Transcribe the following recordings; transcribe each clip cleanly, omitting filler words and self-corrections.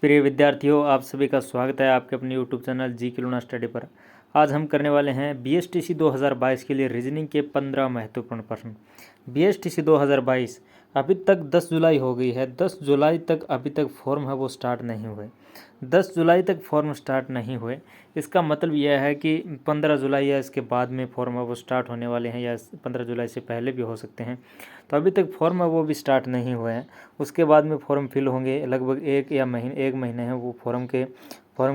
प्रिय विद्यार्थियों, आप सभी का स्वागत है आपके अपने YouTube channel GK. Luna study पर। आज हम करने वाले हैं BSTC 2022 के लिए रीजनिंग के 15 महत्वपूर्ण प्रश्न। BSTC 2022 अभी तक 10 जुलाई हो गई है। 10 जुलाई तक अभी तक फॉर्म है वो स्टार्ट नहीं हुए। 10 जुलाई तक फॉर्म स्टार्ट नहीं हुए, इसका मतलब यह है कि 15 जुलाई या इसके बाद में फॉर्म है वो स्टार्ट होने वाले हैं, या 15 जुलाई से पहले भी हो सकते हैं। तो अभी तक फॉर्म है वो भी स्टार्ट नहीं हुए हैं। उसके बाद में फॉर्म फिल होंगे, लगभग एक महीने है वो फॉर्म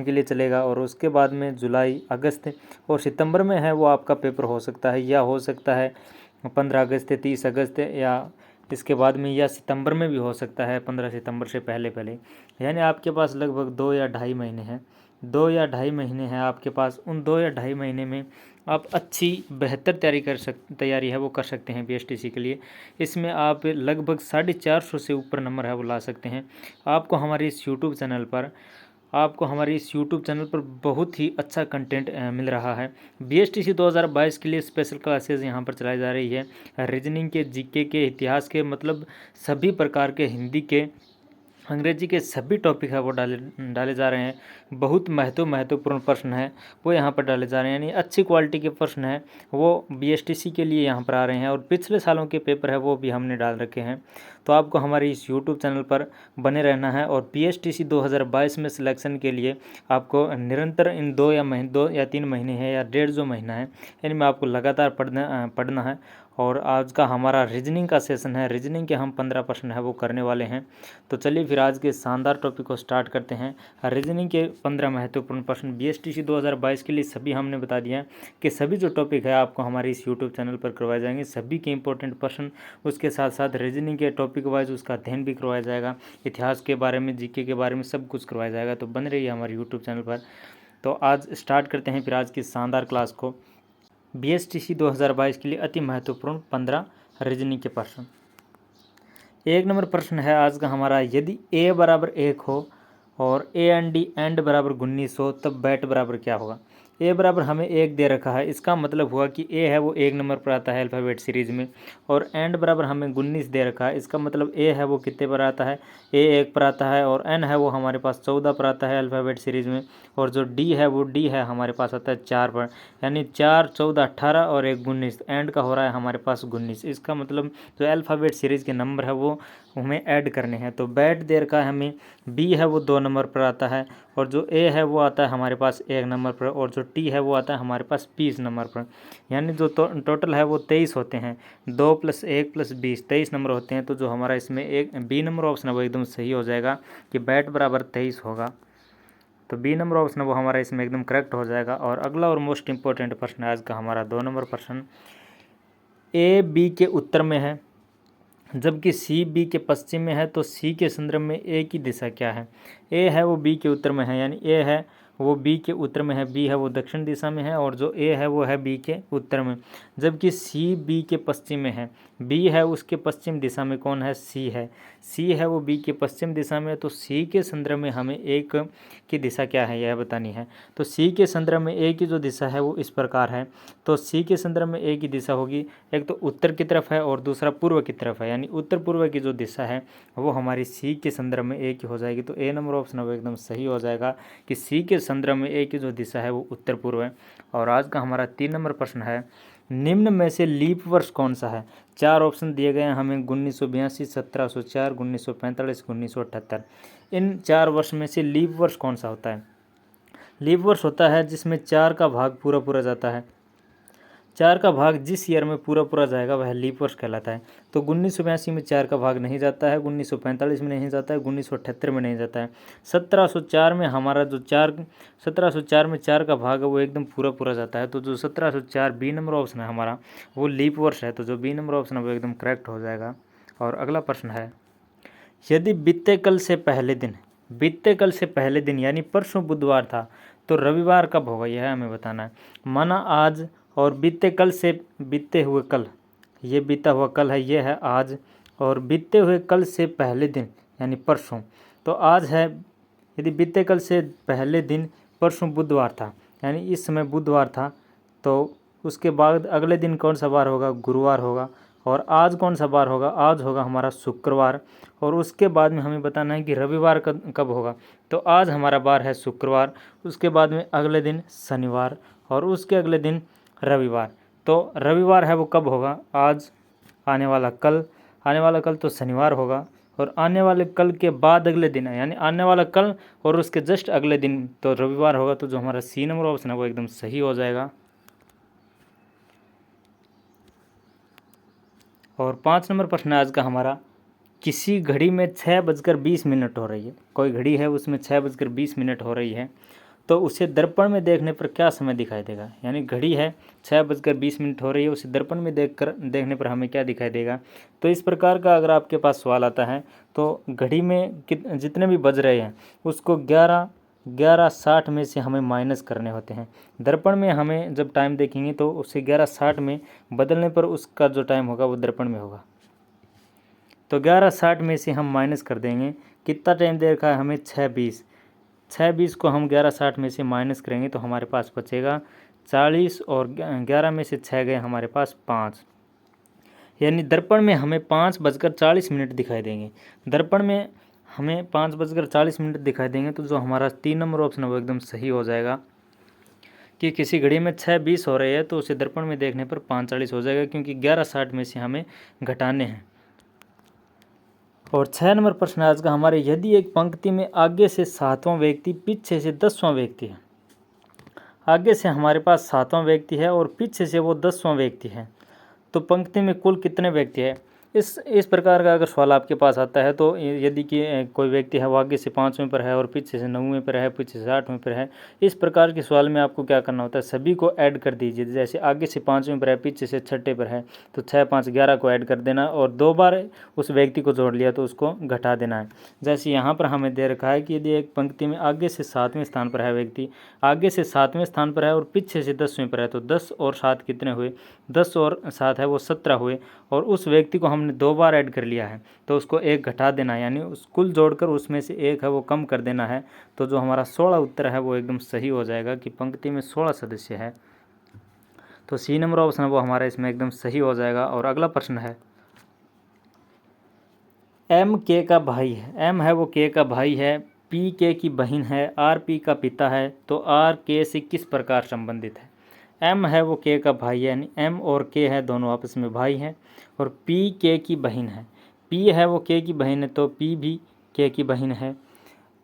के लिए चलेगा। और उसके बाद में जुलाई, अगस्त और सितंबर में है वो आपका पेपर हो सकता है, या हो सकता है 15 अगस्त, 30 अगस्त, या इसके बाद में, या सितंबर में भी हो सकता है 15 सितंबर से पहले पहले। यानी आपके पास लगभग 2 या ढाई महीने हैं। 2 या ढाई महीने हैं आपके पास। उन 2 या ढाई महीने में आप अच्छी बेहतर तैयारी है वो कर सकते हैं BSTC के लिए। इसमें आप लगभग 450 से ऊपर नंबर है वो ला सकते हैं। आपको हमारे इस यूट्यूब चैनल पर बहुत ही अच्छा कंटेंट मिल रहा है। BSTC 2022 के लिए स्पेशल क्लासेस यहाँ पर चलाई जा रही है। रीजनिंग के, जीके के, इतिहास के, मतलब सभी प्रकार के, हिंदी के, अंग्रेजी के सभी टॉपिक है वो डाले जा रहे हैं। बहुत महत्वपूर्ण प्रश्न है वो यहाँ पर डाले जा रहे हैं, यानी अच्छी क्वालिटी के प्रश्न हैं वो BSTC के लिए यहाँ पर आ रहे हैं। और पिछले सालों के पेपर है वो भी हमने डाल रखे हैं। तो आपको हमारे इस YouTube चैनल पर बने रहना है। और BSTC 2022 में सिलेक्शन के लिए आपको निरंतर इन 2 या 3 महीने है, या 1.5 महीना है, इनमें आपको लगातार पढ़ना है। और आज का हमारा रीजनिंग का सेशन है। रीजनिंग के हम 15 प्रश्न है वो करने वाले हैं। तो चलिए फिर आज के शानदार टॉपिक को स्टार्ट करते हैं। रीजनिंग के 15 महत्वपूर्ण प्रश्न BSTC 2022 के लिए सभी हमने बता दिया है कि सभी जो टॉपिक है आपको हमारे इस यूट्यूब चैनल पर करवाए जाएंगे। सभी के इंपॉर्टेंट प्रश्न, उसके साथ साथ रीजनिंग के टॉपिक वाइज उसका अध्ययन भी करवाया जाएगा। इतिहास के बारे में, जीके के बारे में सब कुछ करवाया जाएगा। तो बन रही है हमारे यूट्यूब चैनल पर। तो आज स्टार्ट करते हैं फिर आज की शानदार क्लास को। BSTC 2022 के लिए अति महत्वपूर्ण 15 रीजनिंग के प्रश्न। 1 नंबर प्रश्न है आज का हमारा, यदि a बराबर 1 हो और a एंड d एंड बराबर 19 हो तब बैट बराबर क्या होगा। a बराबर हमें 1 दे रखा है, इसका मतलब हुआ कि a है वो 1 नंबर पर आता है अल्फ़ाबेट सीरीज़ में। और एंड बराबर हमें 19 दे रखा है, इसका मतलब a है वो कितने पर आता है, a 1 पर आता है। और n है वो हमारे पास 14 पर आता है अल्फ़ाबेट सीरीज़ में। और जो d है वो d है हमारे पास आता है 4 पर, यानी 4, 14, 18 और 1 19। एंड का हो रहा है हमारे पास 19। इसका मतलब जो अल्फ़ाबेट सीरीज़ के नंबर है वो हमें ऐड करने हैं। तो बैट दे रखा है हमें, b है वो 2 नंबर पर आता है, और जो a है वो आता है हमारे पास 1 नंबर पर, और जो t है वो आता है हमारे पास 20 नंबर पर। यानी जो टोटल है वो 23 होते हैं। 2 + 1 + 20 23 नंबर होते हैं। तो जो हमारा इसमें एक b नंबर ऑप्शन है वो एकदम सही हो जाएगा कि बैट बराबर 23 होगा। तो b नंबर ऑप्शन है वो हमारा इसमें एकदम करेक्ट हो जाएगा। और अगला और मोस्ट इंपॉर्टेंट प्रश्न है आज का हमारा 2 नंबर प्रश्न। a b के उत्तर में है जबकि C B के पश्चिम में है, तो C के संदर्भ में A की दिशा क्या है। A है वो B के उत्तर में है, यानी A है वो B के उत्तर में है, B है वो दक्षिण दिशा में है, और जो A है वो है B के उत्तर में। जबकि C B के पश्चिम में है, B है उसके पश्चिम दिशा में कौन है, C है। C है वो B के पश्चिम दिशा में, तो C के संदर्भ में हमें एक की दिशा क्या है यह बतानी है। तो C के संदर्भ में A की जो दिशा है वो इस प्रकार है। तो C के संदर्भ में A की दिशा होगी, एक तो उत्तर की तरफ है और दूसरा पूर्व की तरफ है, यानी उत्तर पूर्व की जो दिशा है वो हमारी C के संदर्भ में A की हो जाएगी। तो A नंबर ऑप्शन है वो एकदम सही हो जाएगा कि C के संदर्भ में A की जो दिशा है वो उत्तर पूर्व है। और आज का हमारा 3 नंबर प्रश्न है, निम्न में से लीप वर्ष कौन सा है। 4 ऑप्शन दिए गए हैं हमें, 1982, 1704, 1945, 1978। इन 4 वर्ष में से लीप वर्ष कौन सा होता है। लीप वर्ष होता है जिसमें 4 का भाग पूरा जाता है। 4 का भाग जिस ईयर में पूरा जाएगा वह लीप वर्ष कहलाता है। तो 1982 में 4 का भाग नहीं जाता है, 1945 में नहीं जाता है, 1978 में नहीं जाता है। 1704 में हमारा जो 1704 में 4 का भाग है वो एकदम पूरा जाता है। तो जो 1704 बी नंबर ऑप्शन है हमारा वो लीप वर्ष है। तो जो बी नंबर ऑप्शन है वो एकदम करेक्ट हो जाएगा। और अगला प्रश्न है, यदि बीते कल से पहले दिन यानी परसों बुधवार था तो रविवार कब होगा, यह हमें बताना है। माना आज, और बीते हुए कल, ये बीता हुआ कल है, ये है आज, और बीते हुए कल से पहले दिन यानी परसों। तो आज है, यदि बीते कल से पहले दिन परसों बुधवार था, यानी इस समय बुधवार था, तो उसके बाद अगले दिन कौन सा वार होगा, गुरुवार होगा। और आज कौन सा बार होगा, आज होगा हमारा शुक्रवार। और उसके बाद में हमें बताना है कि रविवार कब होगा। तो आज हमारा बार है शुक्रवार, उसके बाद में अगले दिन शनिवार और उसके अगले दिन रविवार। तो रविवार है वो कब होगा, आज, आने वाला कल तो शनिवार होगा, और आने वाले कल के बाद अगले दिन है, यानी आने वाला कल और उसके जस्ट अगले दिन तो रविवार होगा। तो जो हमारा सी नंबर ऑप्शन है वो एकदम सही हो जाएगा। और 5 नंबर प्रश्न आज का हमारा, किसी घड़ी में 6:20 हो रही है, कोई घड़ी है उसमें 6:20 हो रही है, तो उसे दर्पण में देखने पर क्या समय दिखाई देगा। यानी घड़ी है 6:20 हो रही है, उसे दर्पण में देखने पर हमें क्या दिखाई देगा। तो इस प्रकार का अगर आपके पास सवाल आता है तो घड़ी में जितने भी बज रहे हैं उसको 11:60 में से हमें माइनस करने होते हैं। दर्पण में हमें जब टाइम देखेंगे तो उसे 11:60 में बदलने पर उसका जो टाइम होगा वो दर्पण में होगा। तो 11:60 में से हम माइनस कर देंगे, कितना टाइम दे रखा है हमें 6:20 को हम 11:60 में से माइनस करेंगे तो हमारे पास बचेगा 40, और 11 में से 6 गए हमारे पास 5, यानी दर्पण में हमें 5:40 दिखाई देंगे। दर्पण में हमें 5:40 दिखाई देंगे। तो जो हमारा 3 नंबर ऑप्शन है वो एकदम सही हो जाएगा कि किसी घड़ी में 6:20 हो रही है तो उसे दर्पण में देखने पर 5:40 हो जाएगा, क्योंकि 11:60 में से हमें घटाने हैं। और 6 नंबर प्रश्न आज का हमारे, यदि एक पंक्ति में आगे से 7वां व्यक्ति पीछे से 10वां व्यक्ति है, आगे से हमारे पास 7वां व्यक्ति है और पीछे से वो 10वां व्यक्ति है, तो पंक्ति में कुल कितने व्यक्ति है। इस प्रकार का अगर सवाल आपके पास आता है तो यदि कि कोई व्यक्ति है वो आगे से 5वें पर है और पीछे से 9वें पर है, पीछे से 8वें पर है, इस प्रकार के सवाल में आपको क्या करना होता है, सभी को ऐड कर दीजिए। जैसे आगे से 5वें पर है, पीछे से 6ठे पर है, तो 6, 5, 11 को ऐड कर देना, और 2 बार उस व्यक्ति को जोड़ लिया तो उसको घटा देना है। जैसे यहाँ पर हमें दे रखा है कि यदि एक पंक्ति में आगे से 7वें स्थान पर है व्यक्ति, आगे से 7वें स्थान पर है और पीछे से 10वें पर है, तो 10 और 7 कितने हुए, 10 और 7 है वो 17 हुए, और उस व्यक्ति को हमने 2 बार ऐड कर लिया है तो उसको 1 घटा देना है, यानी उस कुल जोड़कर उसमें से 1 है वो कम कर देना है। तो जो हमारा 16 उत्तर है वो एकदम सही हो जाएगा कि पंक्ति में 16 सदस्य है। तो सी नंबर ऑप्शन वो हमारा इसमें एकदम सही हो जाएगा। और अगला प्रश्न है, एम के का भाई है, एम है वो के का भाई है, पी के की बहन है, आर पी का पिता है, तो आर के से किस प्रकार संबंधित है। एम है वो के का भाई है, यानी एम और के है दोनों आपस में भाई हैं, और पी के की बहन है, पी है वो के की बहन है तो पी भी के की बहन है।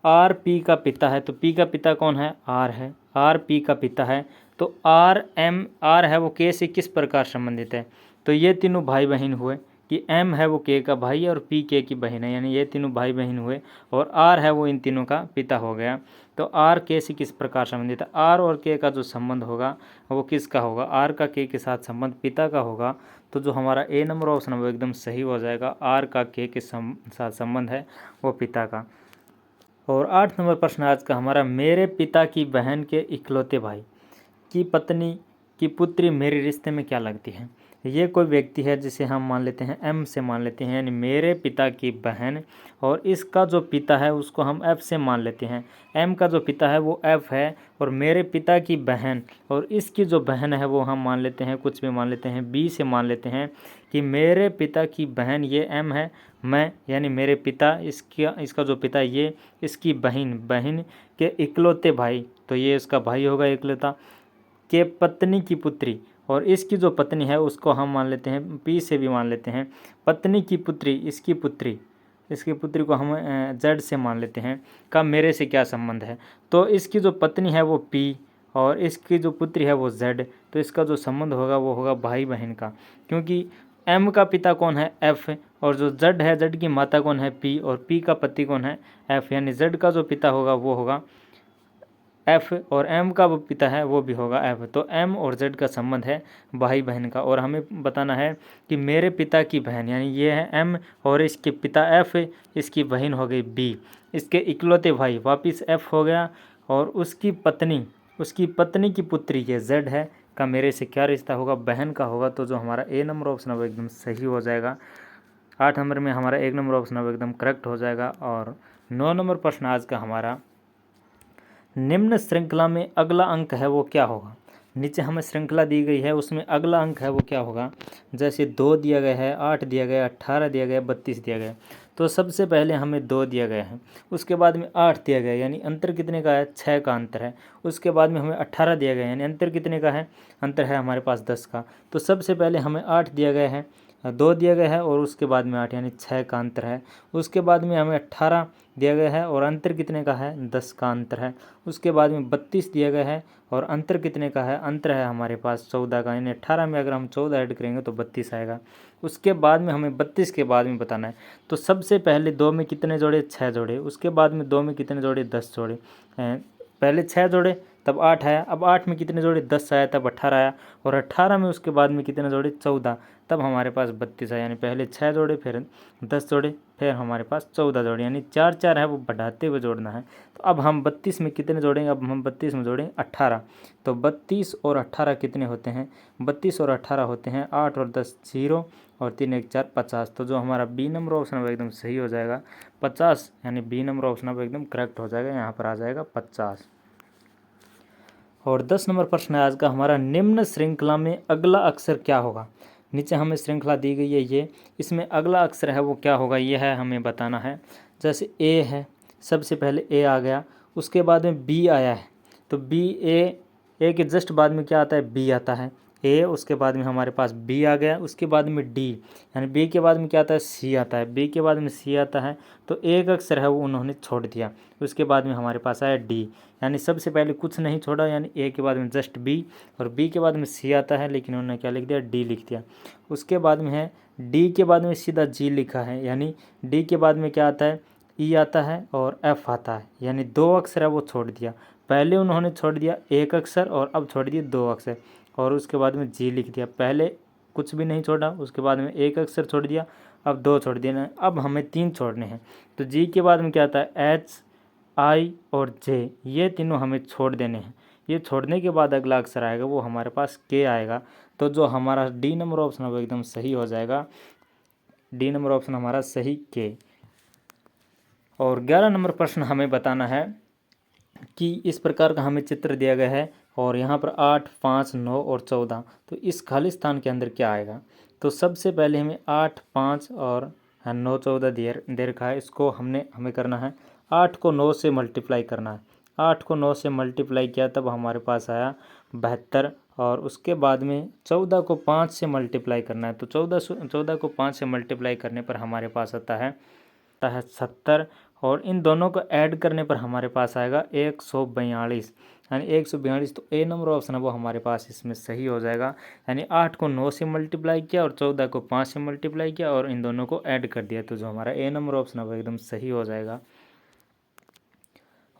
आर पी का पिता है, तो पी का पिता कौन है, आर है, आर पी का पिता है, तो आर है वो के से किस प्रकार संबंधित है। तो ये तीनों भाई बहन हुए कि एम है वो के का भाई और पी के की बहन है, यानी ये तीनों भाई बहन हुए, और आर है वो इन तीनों का पिता हो गया। तो आर के से किस प्रकार संबंधित है, आर और के का जो संबंध होगा वो किसका होगा, आर का के साथ संबंध पिता का होगा। तो जो हमारा ए नंबर ऑप्शन है वो एकदम सही हो जाएगा, आर का के साथ संबंध है वो पिता का। और 8 नंबर प्रश्न आज का हमारा, मेरे पिता की बहन के इकलौते भाई की पत्नी की पुत्री मेरे रिश्ते में क्या लगती है। ये कोई व्यक्ति है जिसे हम मान लेते हैं एम से मान लेते हैं, यानी मेरे पिता की बहन, और इसका जो पिता है उसको हम एफ से मान लेते हैं। एम का जो पिता है वो एफ है, और मेरे पिता की बहन और इसकी जो बहन है वो हम मान लेते हैं, कुछ भी मान लेते हैं, बी से मान लेते हैं कि मेरे पिता की बहन ये एम है, मैं यानी मेरे पिता, इसका जो पिता ये, इसकी बहन के इकलौते भाई, तो ये इसका भाई होगा इकलौता, के पत्नी की पुत्री, और इसकी जो पत्नी है उसको हम मान लेते हैं, पी से भी मान लेते हैं, पत्नी की पुत्री, इसकी पुत्री को हम जेड से मान लेते हैं, का मेरे से क्या संबंध है। तो इसकी जो पत्नी है वो पी और इसकी जो पुत्री है वो जेड, तो इसका जो संबंध होगा वो होगा भाई बहन का, क्योंकि एम का पिता कौन है, एफ, और जो जेड है, जेड की माता कौन है, पी, और पी का पति कौन है, एफ, यानी जेड का जो पिता होगा वो होगा एफ, और एम का वो पिता है वो भी होगा एफ। तो एम और जेड का संबंध है भाई बहन का, और हमें बताना है कि मेरे पिता की बहन, यानी ये है एम और इसके पिता एफ, इसकी बहन हो गई बी, इसके इकलौते भाई वापिस एफ हो गया, और उसकी पत्नी की पुत्री ये जेड है, का मेरे से क्या रिश्ता होगा, बहन का होगा। तो जो हमारा ए नंबर ऑप्शन है वो एकदम सही हो जाएगा। 8 नंबर में हमारा 1 नंबर ऑप्शन है वो एकदम करेक्ट हो जाएगा। और 9 नंबर प्रश्न आज का हमारा, निम्न श्रृंखला में अगला अंक है वो क्या होगा। नीचे हमें श्रृंखला दी गई है, उसमें अगला अंक है वो क्या होगा। जैसे 2 दिया गया है, 8 दिया गया है, 18 दिया गया है, 32 दिया गया है। तो सबसे पहले हमें 2 दिया गया है, उसके बाद में 8 दिया गया है, यानी अंतर कितने का है, 6 का अंतर है। उसके बाद में हमें 18 दिया गया है, यानी अंतर कितने का है, अंतर है हमारे पास 10 का। तो सबसे पहले हमें 8 दिया गया है, 2 दिया गया है और उसके बाद में 8, यानी 6 का अंतर है। उसके बाद में हमें 18 दिया गया है और अंतर कितने का है, 10 का अंतर है। उसके बाद में 32 दिया गया है और अंतर कितने का है, अंतर है हमारे पास 14 का, यानी 18 में अगर हम 14 ऐड करेंगे तो 32 आएगा। उसके बाद में हमें 32 के बाद में बताना है। तो सबसे पहले 2 में कितने जोड़े, 6 जोड़े। उसके बाद में 2 में कितने जोड़े, 10 जोड़े। पहले 6 जोड़े तब 8 आया, अब 8 में कितने जोड़े, 10 आया, तब 18 आया, और 18 में उसके बाद में कितने जोड़े, 14, तब हमारे पास 32 आया। यानी पहले 6 जोड़े, फिर 10 जोड़े, फिर हमारे पास 14 जोड़े, यानी 4 4 है वो बढ़ाते हुए जोड़ना है। तो अब हम 32 में कितने जोड़ेंगे, अब हम 32 में जोड़ेंगे 18। तो 32 और 18 कितने होते हैं, 32 और 18 होते हैं 8 और 10 0 और 3 1 4 50। तो जो हमारा बी नंबर ऑप्शन है वो एकदम सही हो जाएगा 50, यानी बी नंबर ऑप्शन है वो एकदम करेक्ट हो जाएगा, यहाँ पर आ जाएगा 50। और 10 नंबर प्रश्न है आज का हमारा, निम्न श्रृंखला में अगला अक्षर क्या होगा। नीचे हमें श्रृंखला दी गई है ये, इसमें अगला अक्षर है वो क्या होगा, ये है हमें बताना है। जैसे ए है, सबसे पहले ए आ गया, उसके बाद में बी आया है, तो बी ए के जस्ट बाद में क्या आता है, बी आता है। ए, उसके बाद में हमारे पास बी आ गया, उसके बाद में डी, यानी बी के बाद में क्या आता है, सी आता है, बी के बाद में सी आता है। तो एक अक्षर है वो उन्होंने छोड़ दिया, उसके बाद में हमारे पास आया डी, यानी सबसे पहले कुछ नहीं छोड़ा, यानी ए के बाद में जस्ट बी, और बी के बाद में सी आता है, लेकिन उन्होंने क्या लिख दिया, डी लिख दिया। उसके बाद में है डी के बाद में सीधा जी लिखा है, यानी डी के बाद में क्या आता है, ई आता है और एफ आता है, यानी 2 अक्षर है वो छोड़ दिया। पहले उन्होंने छोड़ दिया एक अक्षर और अब छोड़ दिए 2 अक्षर, और उसके बाद में जी लिख दिया। पहले कुछ भी नहीं छोड़ा, उसके बाद में एक अक्षर छोड़ दिया, अब 2 छोड़ दिए ना, अब हमें 3 छोड़ने हैं। तो जी के बाद में क्या आता है, एच, आई और जे, ये तीनों हमें छोड़ देने हैं। ये छोड़ने के बाद अगला अक्षर आएगा वो हमारे पास के आएगा। तो जो हमारा डी नंबर ऑप्शन है वो एकदम सही हो जाएगा, डी नंबर ऑप्शन हमारा सही के। और 11 नंबर प्रश्न हमें बताना है कि इस प्रकार का हमें चित्र दिया गया है और यहाँ पर 8, 5, 9 और 14, तो इस खाली स्थान के अंदर क्या आएगा। तो सबसे पहले हमें 8, 5 और 9, 14 दे रखा है, इसको हमें करना है 8 को 9 से मल्टीप्लाई करना है। 8 को 9 से मल्टीप्लाई किया तब हमारे पास आया 72, और उसके बाद में 14 को 5 से मल्टीप्लाई करना है। तो 14 को 5 से मल्टीप्लाई करने पर हमारे पास आता है 70, और इन दोनों को ऐड करने पर हमारे पास आएगा 142, यानी 142। तो ए नंबर ऑप्शन है वो हमारे पास इसमें सही हो जाएगा, यानी 8 को 9 से मल्टीप्लाई किया और 14 को 5 से मल्टीप्लाई किया और इन दोनों को ऐड कर दिया, तो जो हमारा ए नंबर ऑप्शन है वो एकदम सही हो जाएगा।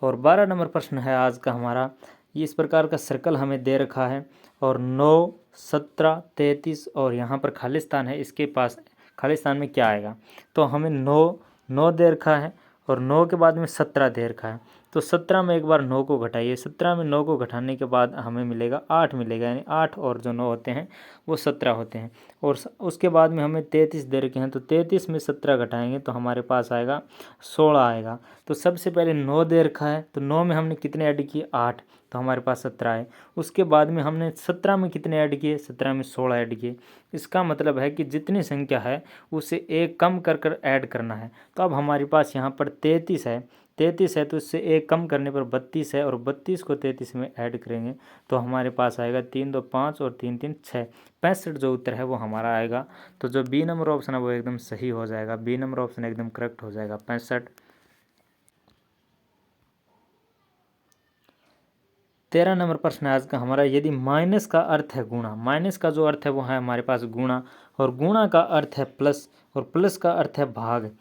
और 12 नंबर प्रश्न है आज का हमारा, ये इस प्रकार का सर्कल हमें दे रखा है और 9, 17, 33 और यहाँ पर खाली स्थान है, इसके पास खाली स्थान में क्या आएगा। तो हमें 9 दे रखा है और 9 के बाद में 17 दे रखा है। तो 17 में एक बार 9 को घटाइए, 17 में 9 को घटाने के बाद हमें मिलेगा 8 मिलेगा, यानी 8 और जो 9 होते हैं वो 17 होते हैं। और उसके बाद में हमें 33 दे रखे हैं, तो 33 में 17 घटाएंगे तो हमारे पास आएगा 16 आएगा। तो सबसे पहले 9 दे रखा है, तो 9 में हमने कितने ऐड किए, 8, तो हमारे पास 17 है। उसके बाद में हमने 17 में कितने ऐड किए, 17 में 16 ऐड किए। इसका मतलब है कि जितनी संख्या है उसे एक कम कर कर ऐड करना है। तो अब हमारे पास यहाँ पर 33 है, 33 है तो इससे एक कम करने पर 32 है, और 32 को 33 में ऐड करेंगे तो हमारे पास आएगा 3 2 5 और 3 3 6, 65 जो उत्तर है वो हमारा आएगा। तो जो बी नंबर ऑप्शन है वो एकदम सही हो जाएगा, बी नंबर ऑप्शन एकदम करेक्ट हो जाएगा, 65। 13 नंबर प्रश्न है आज का हमारा, यदि माइनस का अर्थ है गुणा, माइनस का जो अर्थ है वो है हमारे पास गुणा, और गुणा का अर्थ है प्लस, और प्लस का अर्थ है भाग,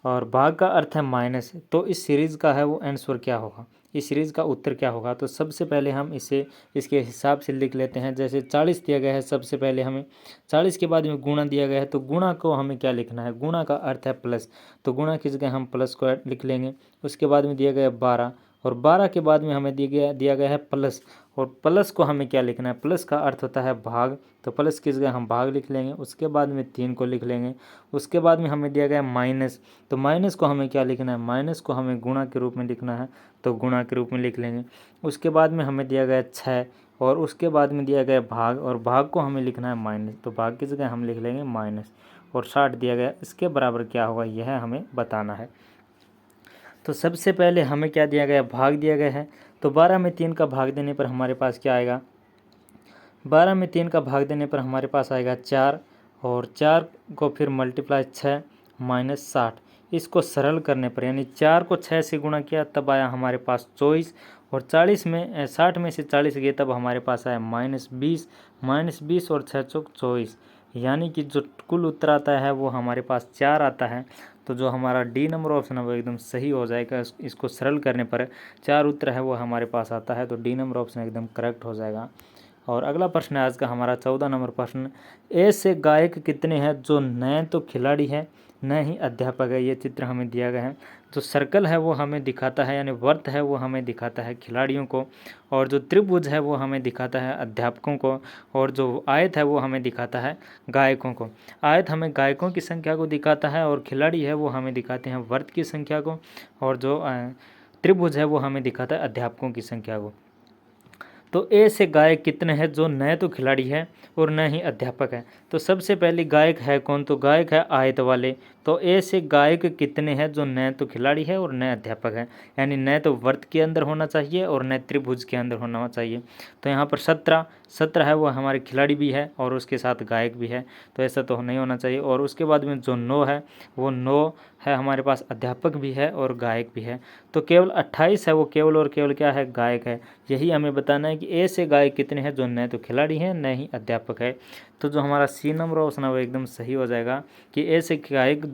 और भाग का अर्थ है माइनस, तो इस सीरीज़ का है वो आंसर क्या होगा, इस सीरीज़ का उत्तर क्या होगा। तो सबसे पहले हम इसे इसके हिसाब से लिख लेते हैं। जैसे 40 दिया गया है, सबसे पहले हमें 40 के बाद में गुणा दिया गया है, तो गुणा को हमें क्या लिखना है, गुणा का अर्थ है प्लस, तो गुणा की जगह हम प्लस को लिख लेंगे। उसके बाद में दिया गया है 12, और 12 के बाद में हमें दिया गया है प्लस, और प्लस को हमें क्या लिखना है, प्लस का अर्थ होता है भाग, तो प्लस की जगह हम भाग लिख लेंगे। उसके बाद में 3 को लिख लेंगे। उसके बाद में हमें दिया गया है माइनस, तो माइनस को हमें क्या लिखना है, माइनस को हमें गुणा के रूप में लिखना है, तो गुणा के रूप में लिख लेंगे। उसके बाद में हमें दिया गया है 6, और उसके बाद में दिया गया भाग, और भाग को हमें लिखना है माइनस, तो भाग की जगह हम लिख लेंगे माइनस, और 60 दिया गया, इसके बराबर क्या होगा यह हमें बताना है। तो सबसे पहले हमें क्या दिया गया, भाग दिया गया है। तो 12 में 3 का भाग देने पर हमारे पास क्या आएगा, 12 में 3 का भाग देने पर हमारे पास आएगा 4, और 4 को फिर मल्टीप्लाई 6 माइनस 60, इसको सरल करने पर यानी 4 को 6 से गुणा किया तब आया हमारे पास 24, और 40 में 60 में से 40 गए तब हमारे पास आया -20 और 6 चौक 24, यानी कि जो कुल उत्तर आता है वो हमारे पास 4 आता है। तो जो हमारा डी नंबर ऑप्शन है वो एकदम सही हो जाएगा। इसको सरल करने पर 4 उत्तर है वो हमारे पास आता है, तो डी नंबर ऑप्शन एकदम करेक्ट हो जाएगा। और अगला प्रश्न है आज का हमारा 14 नंबर प्रश्न, ए से गायक कितने हैं जो न तो खिलाड़ी है न ही अध्यापक है। ये चित्र हमें दिया गया है। जो सर्कल है वो हमें दिखाता है, यानी वर्त है वो हमें दिखाता है खिलाड़ियों को, और जो त्रिभुज है वो हमें दिखाता है अध्यापकों को, और जो आयत है वो हमें दिखाता है गायकों को। आयत हमें गायकों की संख्या को दिखाता है, और खिलाड़ी है वो हमें दिखाते हैं वर्त की संख्या को, और जो त्रिभुज है वो हमें दिखाता है अध्यापकों की संख्या को। तो ए से गायक कितने हैं जो न तो खिलाड़ी है और न ही अध्यापक है। तो सबसे पहले गायक है कौन, तो गायक है आयत वाले। तो ए से गायक कितने हैं जो न तो खिलाड़ी है और न अध्यापक है, यानी न तो वर्त के अंदर होना चाहिए और न त्रिभुज के अंदर होना चाहिए। तो यहाँ पर 17 है वो हमारे खिलाड़ी भी है और उसके साथ गायक भी है, तो ऐसा तो नहीं होना चाहिए। और उसके बाद में जो 9 है वो 9 है हमारे पास अध्यापक भी है और गायक भी है। तो केवल 28 है वो केवल और केवल क्या है, गायक है। यही हमें बताना है कि ए से गायक कितने हैं जो न तो खिलाड़ी हैं न ही अध्यापक है। तो जो हमारा सी नंबर ऑप्शन है वो एकदम सही हो जाएगा कि ए से गायक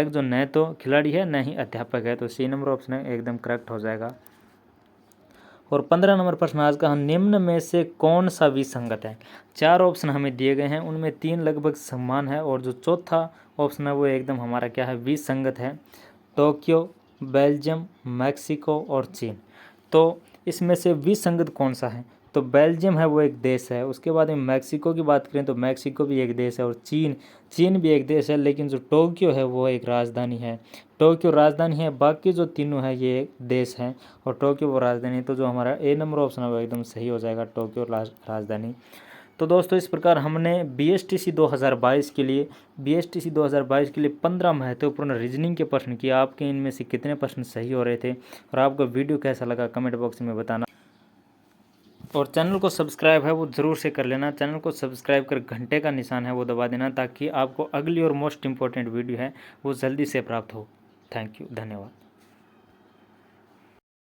जो न तो खिलाड़ी है न ही अध्यापक है, तो सी नंबर ऑप्शन एकदम करेक्ट हो जाएगा। और 15 नंबर प्रश्न आज का, निम्न में से कौन सा विसंगत है। 4 ऑप्शन हमें दिए गए हैं, उनमें 3 लगभग समान है और जो चौथा ऑप्शन है वो एकदम हमारा क्या है, विसंगत है। टोक्यो, बेल्जियम, मैक्सिको और चीन। तो इसमें से विसंगत कौन सा है, तो बेल्जियम है वो एक देश है। उसके बाद में मैक्सिको की बात करें तो मैक्सिको भी एक देश है, और चीन भी एक देश है, लेकिन जो टोक्यो है वो एक राजधानी है। टोक्यो राजधानी है, बाकी जो तीनों है ये देश हैं और टोक्यो वो राजधानी है। तो जो हमारा ए नंबर ऑप्शन है वो एकदम सही हो जाएगा, टोक्यो राजधानी। तो दोस्तों इस प्रकार हमने BSTC 2022 के लिए 15 महत्वपूर्ण रीजनिंग के प्रश्न किए। आपके इनमें से कितने प्रश्न सही हो रहे थे और आपको वीडियो कैसा लगा कमेंट बॉक्स में बताना। और चैनल को सब्सक्राइब है वो ज़रूर से कर लेना। चैनल को सब्सक्राइब कर घंटे का निशान है वो दबा देना, ताकि आपको अगली और मोस्ट इम्पोर्टेंट वीडियो है वो जल्दी से प्राप्त हो। थैंक यू, धन्यवाद।